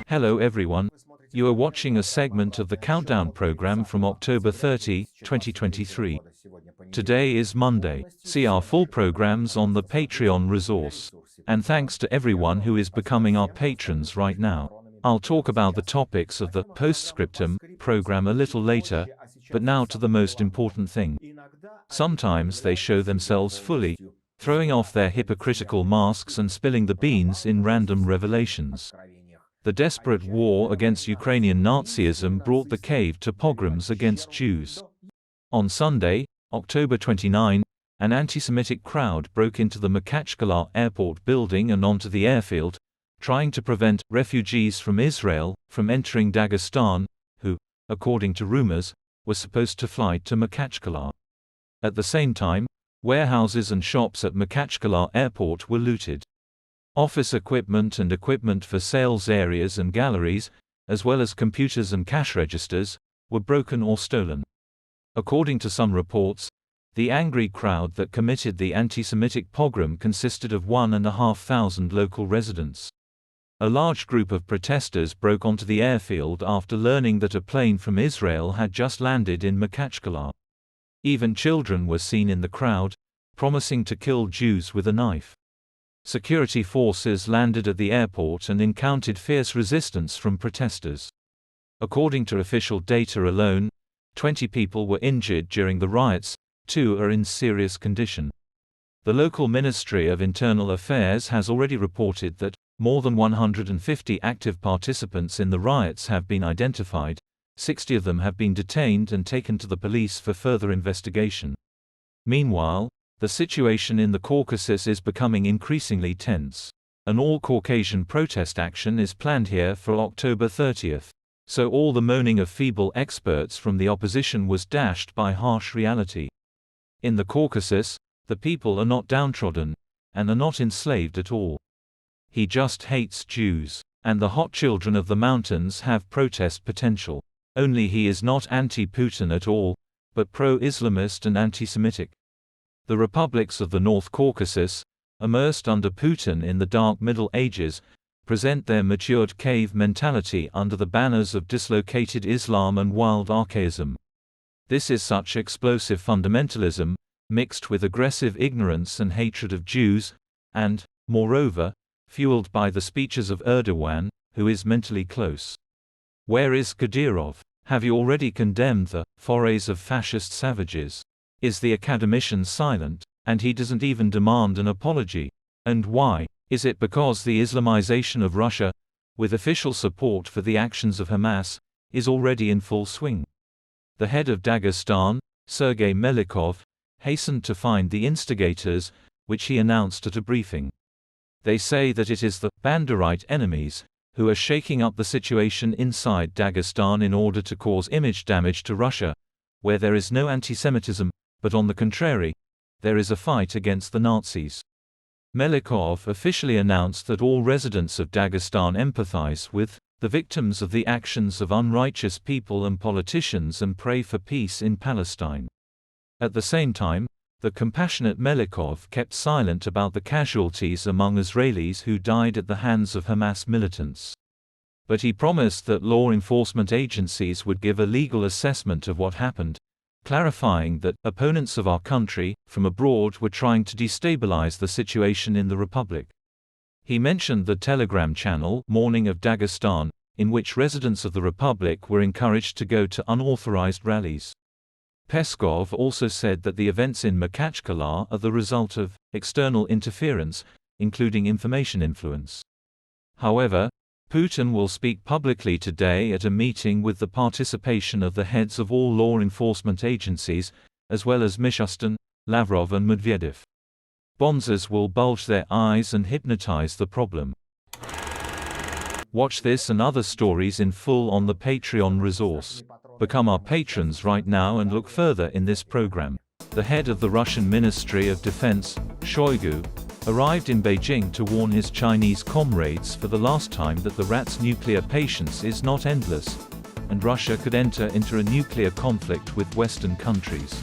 Hello everyone. You are watching a segment of the Countdown program from October 30, 2023. Today is Monday. See our full programs on the Patreon resource. And thanks to everyone who is becoming our patrons right now. I'll talk about the topics of the postscriptum program a little later, but now to the most important thing. Sometimes they show themselves fully, throwing off their hypocritical masks and spilling the beans in random revelations. The desperate war against Ukrainian Nazism brought the cave to pogroms against Jews. On Sunday, October 29, an anti-Semitic crowd broke into the Makhachkala airport building and onto the airfield, trying to prevent refugees from Israel from entering Dagestan, who, according to rumors, were supposed to fly to Makhachkala. At the same time, warehouses and shops at Makhachkala airport were looted. Office equipment and equipment for sales areas and galleries, as well as computers and cash registers, were broken or stolen. According to some reports, the angry crowd that committed the anti-Semitic pogrom consisted of 1,500 local residents. A large group of protesters broke onto the airfield after learning that a plane from Israel had just landed in Makhachkala. Even children were seen in the crowd, promising to kill Jews with a knife. Security forces landed at the airport and encountered fierce resistance from protesters. According to official data alone, 20 people were injured during the riots, 2 are in serious condition. The local Ministry of Internal Affairs has already reported that more than 150 active participants in the riots have been identified, 60 of them have been detained and taken to the police for further investigation. Meanwhile, the situation in the Caucasus is becoming increasingly tense. An all-Caucasian protest action is planned here for October 30th. So all the moaning of feeble experts from the opposition was dashed by harsh reality. In the Caucasus, the people are not downtrodden, and are not enslaved at all. He just hates Jews, and the hot children of the mountains have protest potential. Only he is not anti-Putin at all, but pro-Islamist and anti-Semitic. The republics of the North Caucasus, immersed under Putin in the Dark Middle Ages, present their matured cave mentality under the banners of dislocated Islam and wild archaism. This is such explosive fundamentalism, mixed with aggressive ignorance and hatred of Jews, and, moreover, fueled by the speeches of Erdogan, who is mentally close. Where is Kadyrov? Have you already condemned the forays of fascist savages? Is the academician silent, and he doesn't even demand an apology? And why? Is it because the Islamization of Russia, with official support for the actions of Hamas, is already in full swing? The head of Dagestan, Sergei Melikov, hastened to find the instigators, which he announced at a briefing. They say that it is the Banderite enemies who are shaking up the situation inside Dagestan in order to cause image damage to Russia, where there is no anti-Semitism, but on the contrary, there is a fight against the Nazis. Melikov officially announced that all residents of Dagestan empathize with the victims of the actions of unrighteous people and politicians and pray for peace in Palestine. At the same time, the compassionate Melikov kept silent about the casualties among Israelis who died at the hands of Hamas militants. But he promised that law enforcement agencies would give a legal assessment of what happened, clarifying that opponents of our country from abroad were trying to destabilize the situation in the Republic. He mentioned the Telegram channel Morning of Dagestan, in which residents of the Republic were encouraged to go to unauthorized rallies. Peskov also said that the events in Makhachkala are the result of external interference, including information influence. However, Putin will speak publicly today at a meeting with the participation of the heads of all law enforcement agencies, as well as Mishustin, Lavrov and Medvedev. Bonzes will bulge their eyes and hypnotize the problem. Watch this and other stories in full on the Patreon resource. Become our patrons right now and look further in this program. The head of the Russian Ministry of Defense, Shoigu, arrived in Beijing to warn his Chinese comrades for the last time that the rat's nuclear patience is not endless, and Russia could enter into a nuclear conflict with Western countries.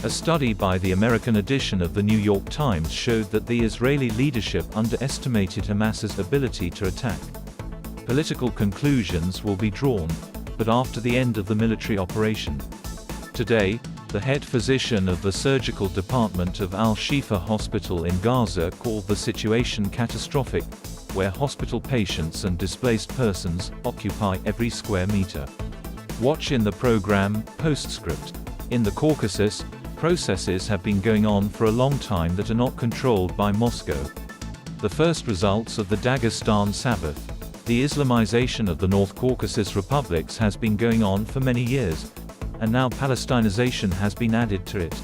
A study by the American edition of the New York Times showed that the Israeli leadership underestimated Hamas's ability to attack. Political conclusions will be drawn, but after the end of the military operation. Today, the head physician of the surgical department of Al-Shifa Hospital in Gaza called the situation catastrophic, where hospital patients and displaced persons occupy every square meter. Watch in the program, Postscript. In the Caucasus, processes have been going on for a long time that are not controlled by Moscow. The first results of the Dagestan Sabbath. The Islamization of the North Caucasus republics has been going on for many years, and now Palestinization has been added to it.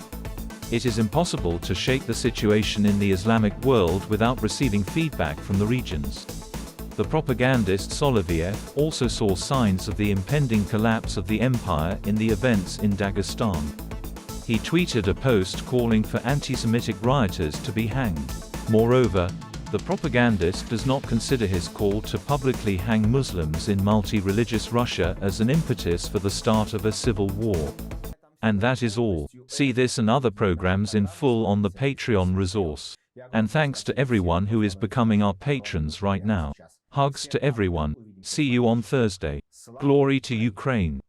It is impossible to shake the situation in the Islamic world without receiving feedback from the regions. The propagandist Soloviev also saw signs of the impending collapse of the empire in the events in Dagestan. He tweeted a post calling for anti-Semitic rioters to be hanged. Moreover, the propagandist does not consider his call to publicly hang Muslims in multi-religious Russia as an impetus for the start of a civil war. And that is all. See this and other programs in full on the Patreon resource. And thanks to everyone who is becoming our patrons right now. Hugs to everyone. See you on Thursday. Glory to Ukraine.